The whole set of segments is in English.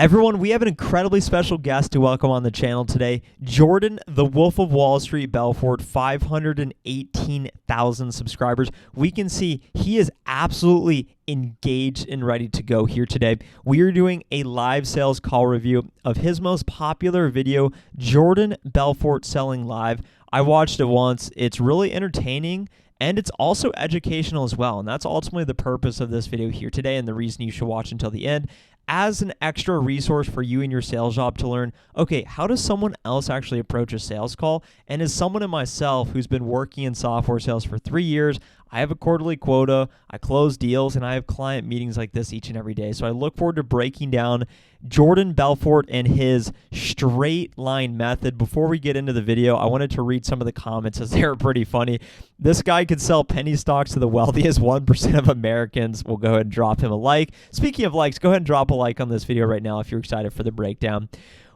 Everyone, we have an incredibly special guest to welcome on the channel today. Jordan, the Wolf of Wall Street, Belfort, 518,000 subscribers. We can see he is absolutely engaged and ready to go here today. We are doing a live sales call review of his most popular video, Jordan Belfort Selling Live. I watched it once. It's really entertaining. And it's also educational as well. And that's ultimately the purpose of this video here today and the reason you should watch until the end as an extra resource for you and your sales job to learn, okay, how does someone else actually approach a sales call? And as someone in myself who's been working in software sales for 3 years, I have a quarterly quota, I close deals, and I have client meetings like this each and every day. So I look forward to breaking down Jordan Belfort and his straight line method. Before we get into the video, I wanted to read some of the comments as they were pretty funny. This guy could sell penny stocks to the wealthiest 1% of Americans. We'll go ahead and drop him a like. Speaking of likes, go ahead and drop a like on this video right now if you're excited for the breakdown.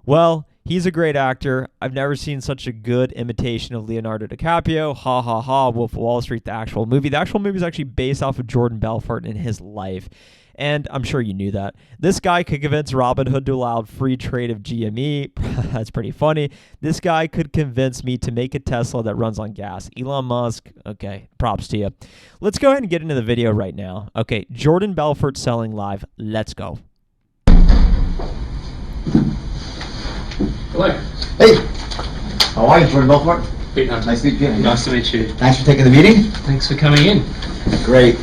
Well, he's a great actor. I've never seen such a good imitation of Leonardo DiCaprio. Ha ha ha, Wolf of Wall Street, the actual movie. The actual movie is actually based off of Jordan Belfort and his life. And I'm sure you knew that. This guy could convince Robinhood to allow free trade of GME. That's pretty funny. This guy could convince me to make a Tesla that runs on gas. Elon Musk, okay, props to you. Let's go ahead and get into the video right now. Okay, Jordan Belfort Selling Live. Let's go. Hello. Hey, how are you, Jordan Belfort? Nice to meet you. Nice to meet you. Thanks for taking the meeting. Thanks for coming in. Great.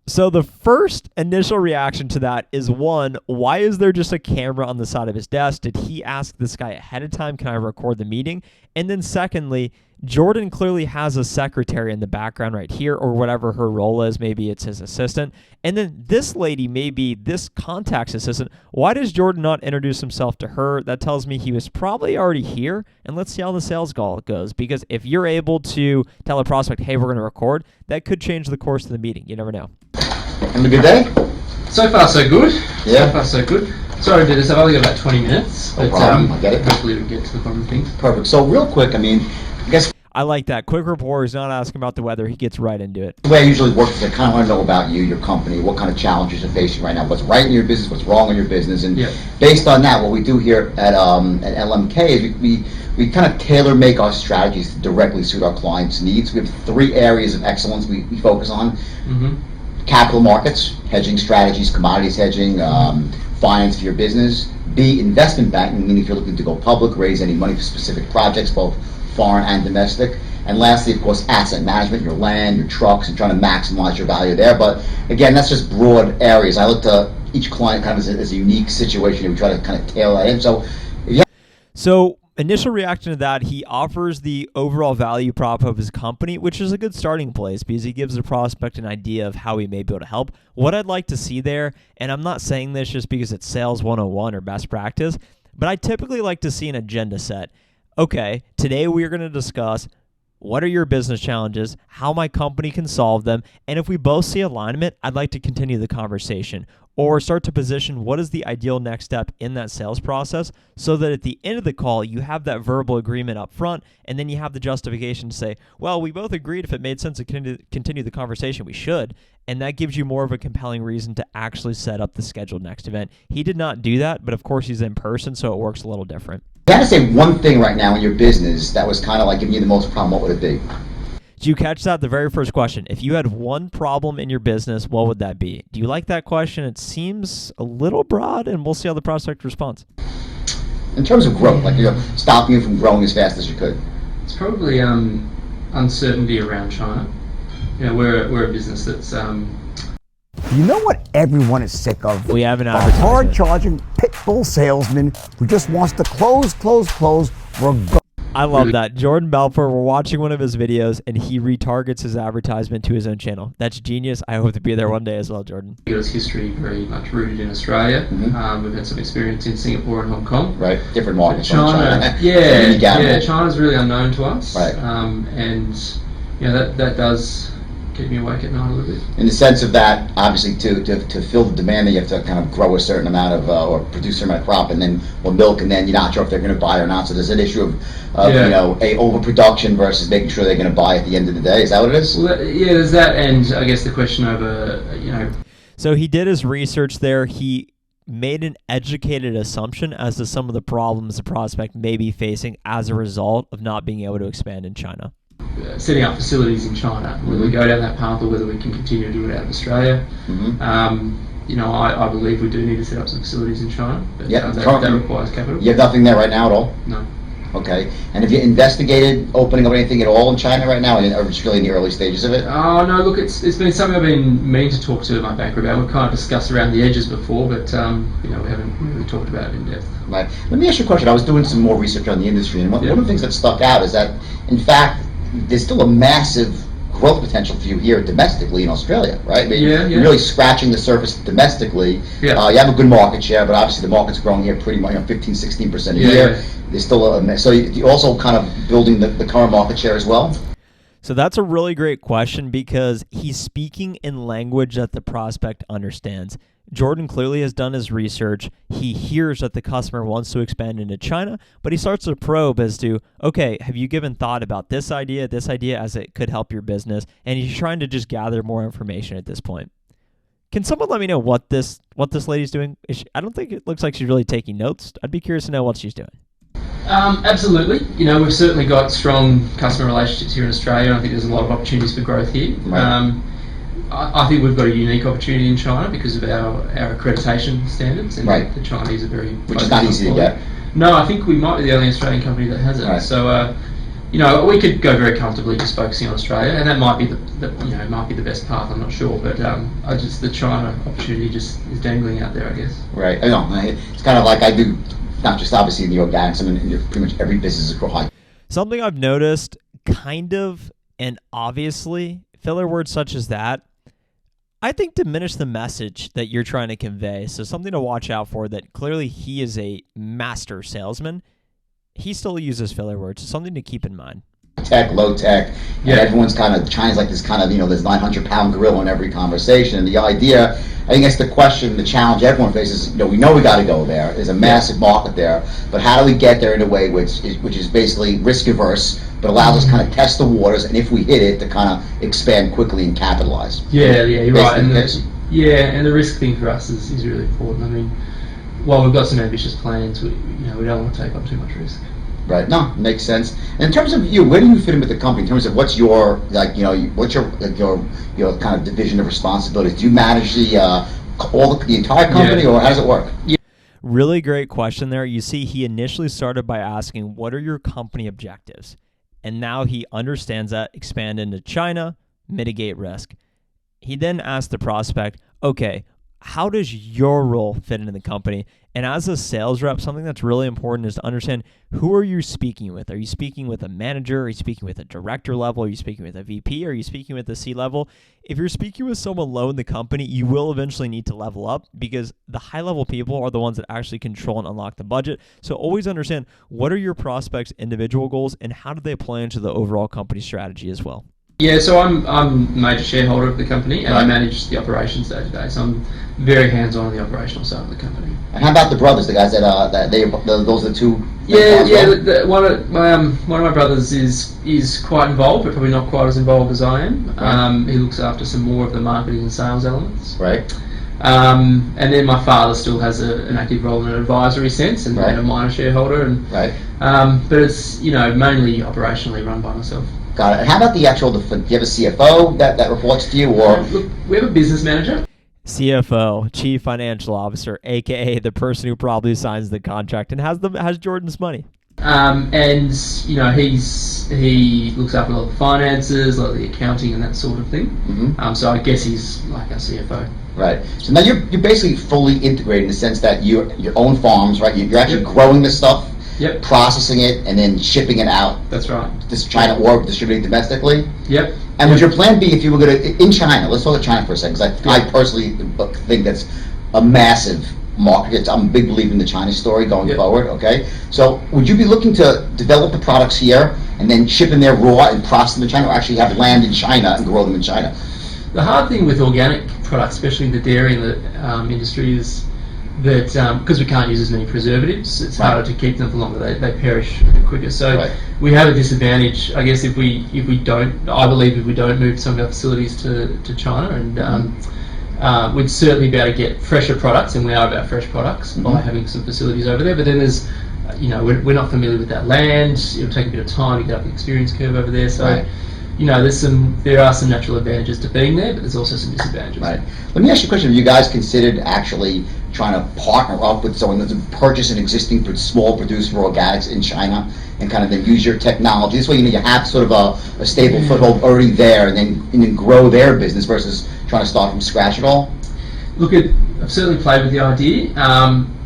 So the first initial reaction to that is, one, why is there just a camera on the side of his desk? Did he ask this guy ahead of time, can I record the meeting? And then secondly, Jordan clearly has a secretary in the background right here, or whatever her role is. Maybe it's his assistant. And then this lady, maybe this contact's assistant. Why does Jordan not introduce himself to her? That tells me he was probably already here. And let's see how the sales call goes. Because if you're able to tell a prospect, hey, we're going to record, that could change the course of the meeting. You never know. Having a good day? So far, so good. Yeah. So far, so good. Sorry to do this. I've only got about 20 minutes. No problem. I get it. Hopefully, we'll get to the bottom of things. Perfect. So real quick, I guess I like that. Quick rapport. He's not asking about the weather. He gets right into it. the way I usually work is I kind of want to know about you, your company, what kind of challenges you're facing right now, what's right in your business, what's wrong in your business, and based on that, what we do here at LMK is we kind of tailor make our strategies to directly suit our clients' needs. We have 3 areas of excellence we focus on. Capital markets, hedging strategies, commodities hedging, finance for your business. B, investment banking, meaning if you're looking to go public, raise any money for specific projects, both foreign and domestic. And lastly, of course, asset management, your land, your trucks, and trying to maximize your value there. But again, that's just broad areas. I look to each client kind of as a unique situation, and we try to kind of tailor that in. So initial reaction to that, he offers the overall value prop of his company, which is a good starting place because he gives the prospect an idea of how he may be able to help. What I'd like to see there, and I'm not saying this just because it's sales 101 or best practice, but I typically like to see an agenda set. Okay, today we are going to discuss what are your business challenges, how my company can solve them, and if we both see alignment, I'd like to continue the conversation or start to position what is the ideal next step in that sales process so that at the end of the call, you have that verbal agreement up front, and then you have the justification to say, well, we both agreed if it made sense to continue the conversation, we should, and that gives you more of a compelling reason to actually set up the scheduled next event. He did not do that, but of course he's in person, so it works a little different. If you had to say one thing right now in your business that was kind of like giving you the most problem, what would it be? Did you catch that? The very first question. If you had one problem in your business, what would that be? Do you like that question? It seems a little broad, and we'll see how the prospect responds. In terms of growth, like stopping you from growing as fast as you could. It's probably uncertainty around China. You know, we're a business that's... You know what everyone is sick of? We have an A advertisement. hard-charging pit bull salesman who just wants to close. I love that. Jordan Belfort, we're watching one of his videos, and he retargets his advertisement to his own channel. That's genius. I hope to be there one day as well, Jordan. US history very much rooted in Australia. We've had some experience in Singapore and Hong Kong. Right, different markets. China, China's really unknown to us. Right. And you know, that does keep me awake at night a little bit. In the sense of that, obviously, to fill the demand, that you have to kind of grow a certain amount of, or produce a certain amount of crop, and then, or milk, and then you're not sure if they're going to buy or not. So there's an issue of you know, a overproduction versus making sure they're going to buy at the end of the day. Is that what it is? Well, yeah, there's that, and I guess the question over, you know. So he did his research there. He made an educated assumption as to some of the problems the prospect may be facing as a result of not being able to expand in China? Setting up facilities in China, whether we go down that path or whether we can continue to do it out of Australia. I believe we do need to set up some facilities in China, but that requires capital. You have nothing there right now at all? No. Okay. And have you investigated opening up anything at all in China right now, or it's really in the early stages of it? Oh, no, look, it's been something I've been meaning to talk to my banker about. We've kind of discussed around the edges before, but we haven't really talked about it in depth. Right. Let me ask you a question. I was doing some more research on the industry, and one of the things that stuck out is that, in fact, there's still a massive growth potential for you here domestically in Australia, right? I mean, you're really scratching the surface domestically. Yeah. You have a good market share, but obviously the market's growing here pretty much 15-16% a year. There's still so you're also kind of building the current market share as well? So that's a really great question because he's speaking in language that the prospect understands. Jordan clearly has done his research. He hears that the customer wants to expand into China, but he starts to probe as to, okay, have you given thought about this idea as it could help your business? And he's trying to just gather more information at this point. Can someone let me know what this lady's doing? I don't think it looks like she's really taking notes. I'd be curious to know what she's doing. Absolutely. We've certainly got strong customer relationships here in Australia. I think there's a lot of opportunities for growth here. Right. I think we've got a unique opportunity in China because of our accreditation standards, and the Chinese are very... Which is not easy to get. No, I think we might be the only Australian company that has it. Right. So, we could go very comfortably just focusing on Australia, and that might be the best path. I'm not sure, but the China opportunity just is dangling out there, I guess. Right. I know. It's kind of like I do, not just obviously in the organics. I mean, pretty much every business is growing. Something I've noticed, kind of, and obviously, filler words such as that, I think diminish the message that you're trying to convey. So something to watch out for, that clearly he is a master salesman. He still uses filler words. So something to keep in mind. Tech, low tech, and everyone's kind of, China's like this kind of, this 900-pound gorilla in every conversation. And the idea, I think that's the question, the challenge everyone faces, we know we got to go there. There's a massive market there, but how do we get there in a way which is basically risk averse, but allows us kind of test the waters, and if we hit it, to kind of expand quickly and capitalize. Yeah, you're right. And the risk thing for us is really important. I mean, while we've got some ambitious plans, we don't want to take on too much risk. Right. No, makes sense. And in terms of you, where do you fit in with the company? In terms of what's your your kind of division of responsibilities? Do you manage the entire company, or how does it work? Yeah. Really great question there. You see, he initially started by asking, what are your company objectives? And now he understands that, expand into China, mitigate risk. He then asked the prospect, okay, how does your role fit into the company? And as a sales rep, something that's really important is to understand, who are you speaking with? Are you speaking with a manager? Are you speaking with a director level? Are you speaking with a VP? Are you speaking with the C-level? If you're speaking with someone low in the company, you will eventually need to level up, because the high-level people are the ones that actually control and unlock the budget. So always understand, what are your prospects' individual goals, and how do they play into the overall company strategy as well? Yeah, so I'm a major shareholder of the company, and I manage the operations day to day. So I'm very hands-on the operational side of the company. And how about the brothers, the guys those are the two? One of my brothers is quite involved, but probably not quite as involved as I am. Right. He looks after some more of the marketing and sales elements. Right. And then my father still has an active role in an advisory sense, and a minor shareholder. And but it's mainly operationally run by myself. Got it. And how about the actual? Do you have a CFO that reports to you, or? Look, we have a business manager. CFO, Chief Financial Officer, aka the person who probably signs the contract and has Jordan's money. And he looks after a lot of the finances, a lot of the accounting and that sort of thing. Mm-hmm. So I guess he's like our CFO. Right. So now you're basically fully integrated in the sense that your own farms, right? You're actually growing this stuff. Yep. Processing it and then shipping it out. That's right. This China or distributing domestically. Yep. And would your plan be, if you were going to, in China, let's talk about China for a second, because I personally think that's a massive market. I'm a big believer in the China story going forward, okay? So would you be looking to develop the products here and then ship them there raw and process them in China, or actually have land in China and grow them in China? The hard thing with organic products, especially in the dairy and the industry, is that because we can't use as many preservatives, it's harder to keep them for longer. They perish quicker. So we have a disadvantage, I guess, if we don't. I believe if we don't move some of our facilities to China, and we'd certainly be able to get fresher products, and we are about fresh products by having some facilities over there. But then there's, we're not familiar with that land. It'll take a bit of time to get up the experience curve over there. So, there are some natural advantages to being there, but there's also some disadvantages. Right. Let me ask you a question. Have you guys considered actually trying to partner up with someone that's purchase an existing small producer of organics in China and kind of then use your technology? This way, you have sort of a stable foothold already there, and then grow their business versus trying to start from scratch at all? Look, I've certainly played with the idea.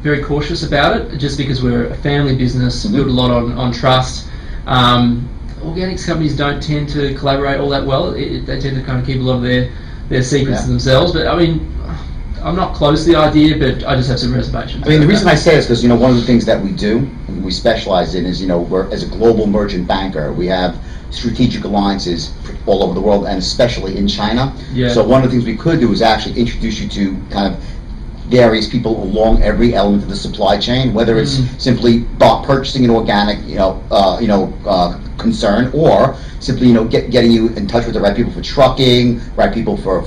Very cautious about it, just because we're a family business, built a lot on trust. Organics companies don't tend to collaborate all that well. They tend to kind of keep a lot of their secrets to themselves. But I mean, I'm not close to the idea, but I just have some reservations. I mean, the reason I say this is because one of the things that we do, and we specialize in, is we're, as a global merchant banker, we have strategic alliances all over the world, and especially in China. Yeah. So one of the things we could do is actually introduce you to kind of various people along every element of the supply chain, whether it's simply purchasing an organic, concern, or simply, getting you in touch with the right people for trucking, right people for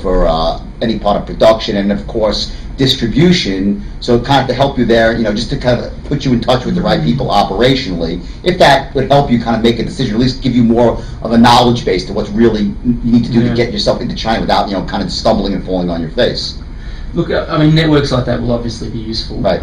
any part of production, and of course distribution. So kind of to help you there, just to kind of put you in touch with the right people operationally, if that would help you kind of make a decision, or at least give you more of a knowledge base to what's really you need to do to get yourself into China without, kind of stumbling and falling on your face. Look, I mean, networks like that will obviously be useful. Right.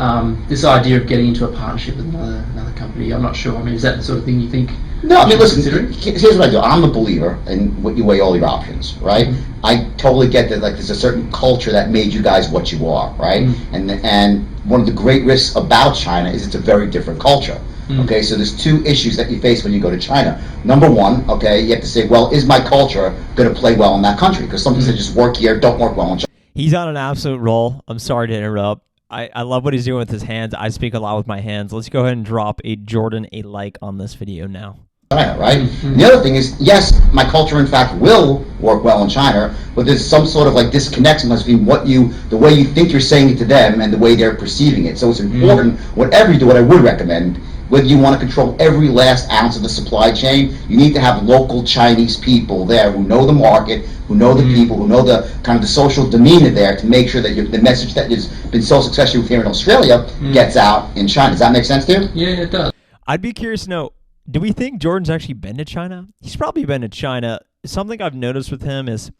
This idea of getting into a partnership with another company, I'm not sure. I mean, is that the sort of thing you think? No, I mean, listen, here's what I do. I'm a believer in what you weigh all your options, right? I totally get that, like, there's a certain culture that made you guys what you are, right? And one of the great risks about China is it's a very different culture. Okay, so there's two issues that you face when you go to China. Number one, okay, you have to say, well, is my culture going to play well in that country? Because some things that just work here don't work well in China. He's on an absolute roll. I'm sorry to interrupt. I love what he's doing with his hands. I speak a lot with my hands. Let's go ahead and drop a Jordan a like on this video now. China, right? And the other thing is, yes, my culture in fact will work well in China, but there's some sort of like disconnect between the way you think you're saying it to them and the way they're perceiving it. So it's important, whatever you do, what I would recommend, whether you want to control every last ounce of the supply chain, you need to have local Chinese people there who know the market, who know the people, who know the kind of the social demeanor there, to make sure that the message that has been so successful here in Australia gets out in China. Does that make sense to you? Yeah, it does. I'd be curious to know, do we think Jordan's actually been to China? He's probably been to China. Something I've noticed with him is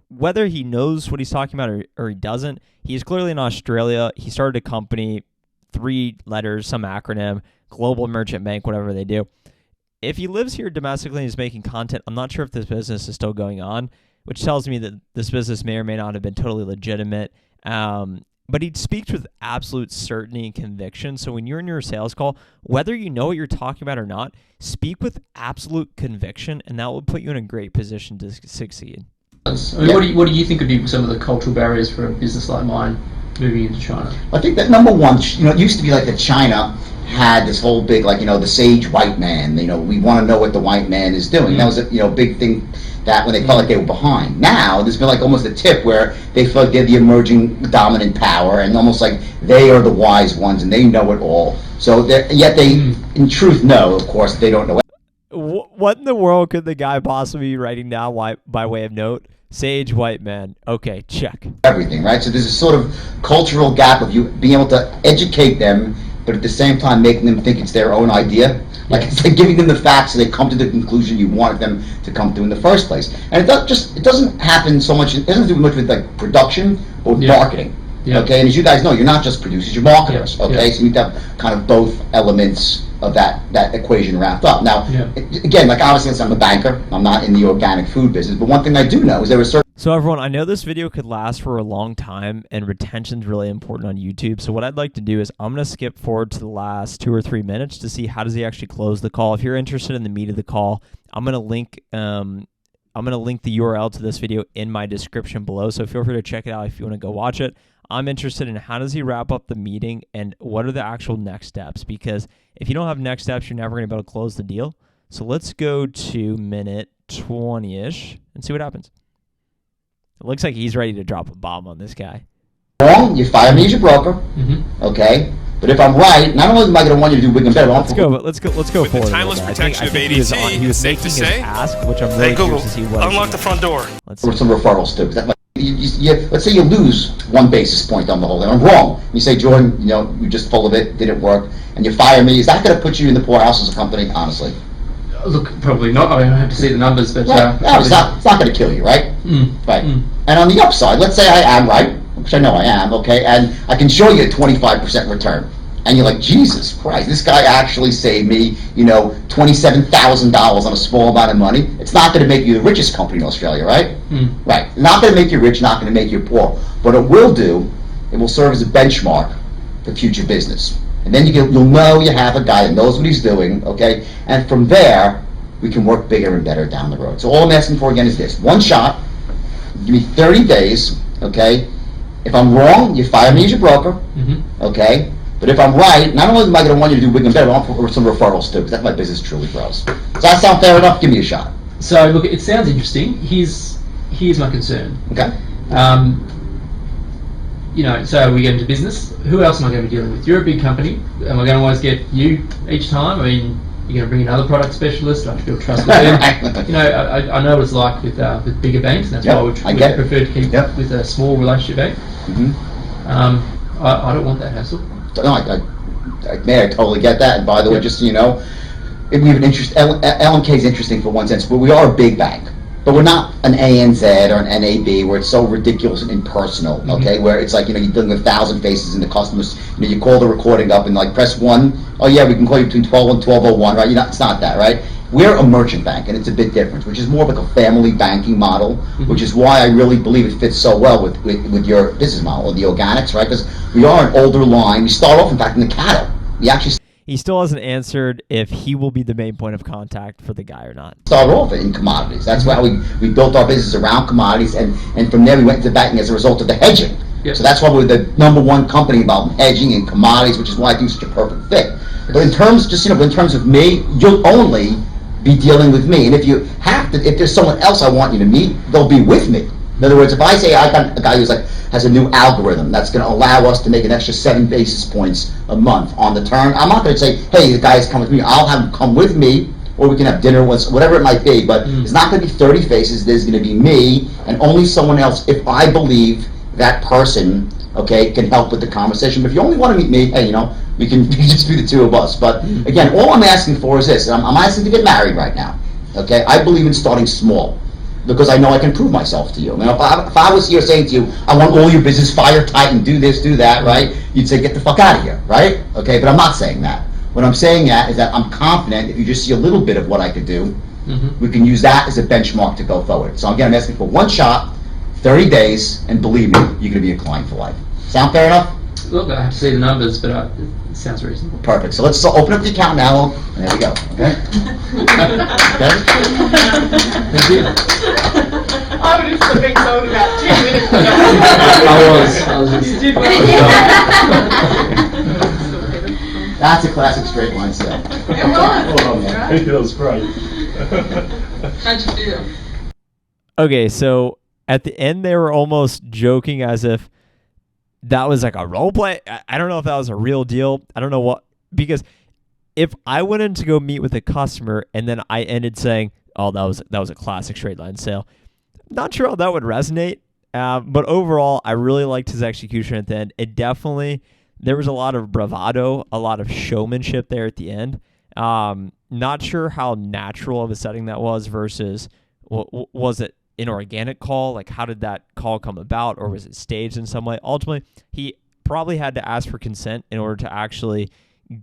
whether he knows what he's talking about or he doesn't, he's clearly in Australia. He started a company, 3 letters, some acronym, Global Merchant Bank, whatever they do. If he lives here domestically and is making content, I'm not sure if this business is still going on, which tells me that this business may or may not have been totally legitimate. But he speaks with absolute certainty and conviction. So when you're in your sales call, whether you know what you're talking about or not, speak with absolute conviction, and that will put you in a great position to succeed. I mean, what do you think would be some of the cultural barriers for a business like mine moving into China? I think that number one, it used to be like that China had this whole big, like, the sage white man, we want to know what the white man is doing. That was a, big thing that when they felt like they were behind. Now, there's been like almost a tip where they feel like they're the emerging dominant power, and almost like they are the wise ones and they know it all. So yet they, in truth, know, of course, they don't know. What in the world could the guy possibly be writing down by way of note? Sage white man. Okay, check. Everything, right? So there's a sort of cultural gap of you being able to educate them, but at the same time making them think it's their own idea. Like, it's like giving them the facts so they come to the conclusion you wanted them to come to in the first place. And it doesn't happen so much, it doesn't do much with like production, but with marketing. Yeah. Okay, and as you guys know, you're not just producers, you're marketers. Okay, so you need to have kind of both elements of that equation wrapped up. Now, again, like obviously I'm a banker, I'm not in the organic food business, but one thing I do know is there are certain... So everyone, I know this video could last for a long time, and retention's really important on YouTube. So what I'd like to do is I'm going to skip forward to the last 2 or 3 minutes to see how does he actually close the call. If you're interested in the meat of the call, I'm going to link the URL to this video in my description below. So feel free to check it out if you want to go watch it. I'm interested in how does he wrap up the meeting and what are the actual next steps, because if you don't have next steps, you're never going to be able to close the deal. So let's go to minute 20-ish and see what happens. It looks like he's ready to drop a bomb on this guy. Wrong, you fire me as your broker, okay? But if I'm right, not only am I going to want you to do bigger and better, let's go forward. With the timeless protection of ADT, he was safe to say, ask, which I'm really curious to see what. Unlock the front door. Let's see. Some referrals too. That might, let's say you lose 1 basis point on the whole thing. I'm wrong. You say, Jordan, you're just full of it, didn't work, and you fire me. Is that going to put you in the poorhouse as a company, honestly? Look, probably not. I have to see the numbers, but it's not going to kill you, right? Right. And on the upside, let's say I am right, which I know I am, okay, and I can show you a 25% return. And you're like, Jesus Christ, this guy actually saved me, $27,000 on a small amount of money. It's not going to make you the richest company in Australia, right? Right. Not going to make you rich, not going to make you poor. But it will serve as a benchmark for future business. And then you'll know you have a guy that knows what he's doing, okay? And from there, we can work bigger and better down the road. So all I'm asking for again is this: 1 shot, give me 30 days, okay? If I'm wrong, you fire me as your broker, okay? But if I'm right, not only am I going to want you to do bigger and better, but I want some referrals too, because that's my business truly grows. Does that sound fair enough? Give me a shot. So look, it sounds interesting. Here's my concern. Okay. So we get into business. Who else am I going to be dealing with? You're a big company. Am I going to always get you each time? I mean, you're going to bring another product specialist. I have to build trust with them. I know what it's like with bigger banks, and that's why we prefer to keep with a small relationship bank. I don't want that hassle. No, I totally get that. And by the way, just so you know, we have an interest. LMK is interesting for one sense, but we are a big bank. But we're not an ANZ or an NAB where it's so ridiculous and impersonal, okay? Where it's like, you're dealing with 1,000 faces in the customers. You call the recording up and like press 1. Oh yeah, we can call you between 12 and 12:01, right? It's not that, right? We're a merchant bank, and it's a bit different, which is more like a family banking model, which is why I really believe it fits so well with your business model, or the organics, right? Because we are an older line. We start off, in fact, in the cattle. We actually He still hasn't answered if he will be the main point of contact for the guy or not. start off in commodities. That's why we built our business around commodities, and from there we went into banking as a result of the hedging. Yep. So that's why we're the #1 company about hedging and commodities, which is why I think it's such a perfect fit. But in terms of me, you'll only be dealing with me. And if there's someone else I want you to meet, they'll be with me. In other words, if I say I got a guy who's has a new algorithm that's going to allow us to make an extra 7 basis points a month on the turn, I'm not going to say, hey, the guy's come with me. I'll have him come with me, or we can have dinner once, whatever it might be. But it's not going to be 30 faces. There's going to be me and only someone else if I believe that person, okay, can help with the conversation. But if you only want to meet me, hey, we can just be the two of us. But again, all I'm asking for is this. I'm asking to get married right now, okay? I believe in starting small, because I know I can prove myself to you. If I was here saying to you, I want all your business fire tight and do this, do that, right? You'd say, get the fuck out of here, right? Okay, but I'm not saying that. What I'm saying is that I'm confident if you just see a little bit of what I could do, we can use that as a benchmark to go forward. So again, I'm asking for 1 shot, 30 days, and believe me, you're going to be a client for life. Sound fair enough? Look, I have to see the numbers, but it sounds reasonable. Perfect. So let's open up the account now. And there we go. Okay? Okay? Thank you. I would have just been told about 2 minutes ago. I was just... You did That's a classic straight line sale. It was. Oh, man. Right? It was great. How'd you feel? Okay, so at the end they were almost joking as if that was like a role play. I don't know if that was a real deal. I don't know what, because if I went in to go meet with a customer and then I ended saying, "Oh, that was a classic straight line sale," not sure how that would resonate. But overall, I really liked his execution at the end. There was a lot of bravado, a lot of showmanship there at the end. Not sure how natural of a setting that was versus, was it an organic call? Like, how did that call come about, or was it staged in some way? Ultimately, he probably had to ask for consent in order to actually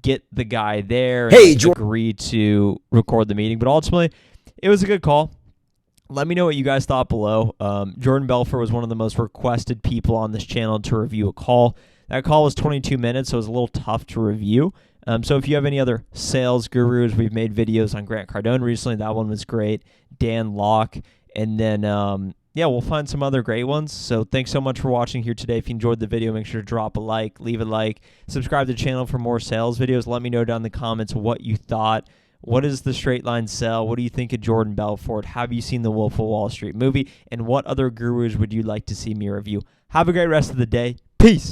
get the guy there and agree to record the meeting. But ultimately, it was a good call. Let me know what you guys thought below. Jordan Belfort was one of the most requested people on this channel to review a call. That call was 22 minutes, so it was a little tough to review. So if you have any other sales gurus, we've made videos on Grant Cardone recently. That one was great. Dan Locke. And then, we'll find some other great ones. So thanks so much for watching here today. If you enjoyed the video, make sure to drop a like, leave a like, subscribe to the channel for more sales videos. Let me know down in the comments what you thought. What is the straight line sell? What do you think of Jordan Belfort? Have you seen the Wolf of Wall Street movie? And what other gurus would you like to see me review? Have a great rest of the day. Peace.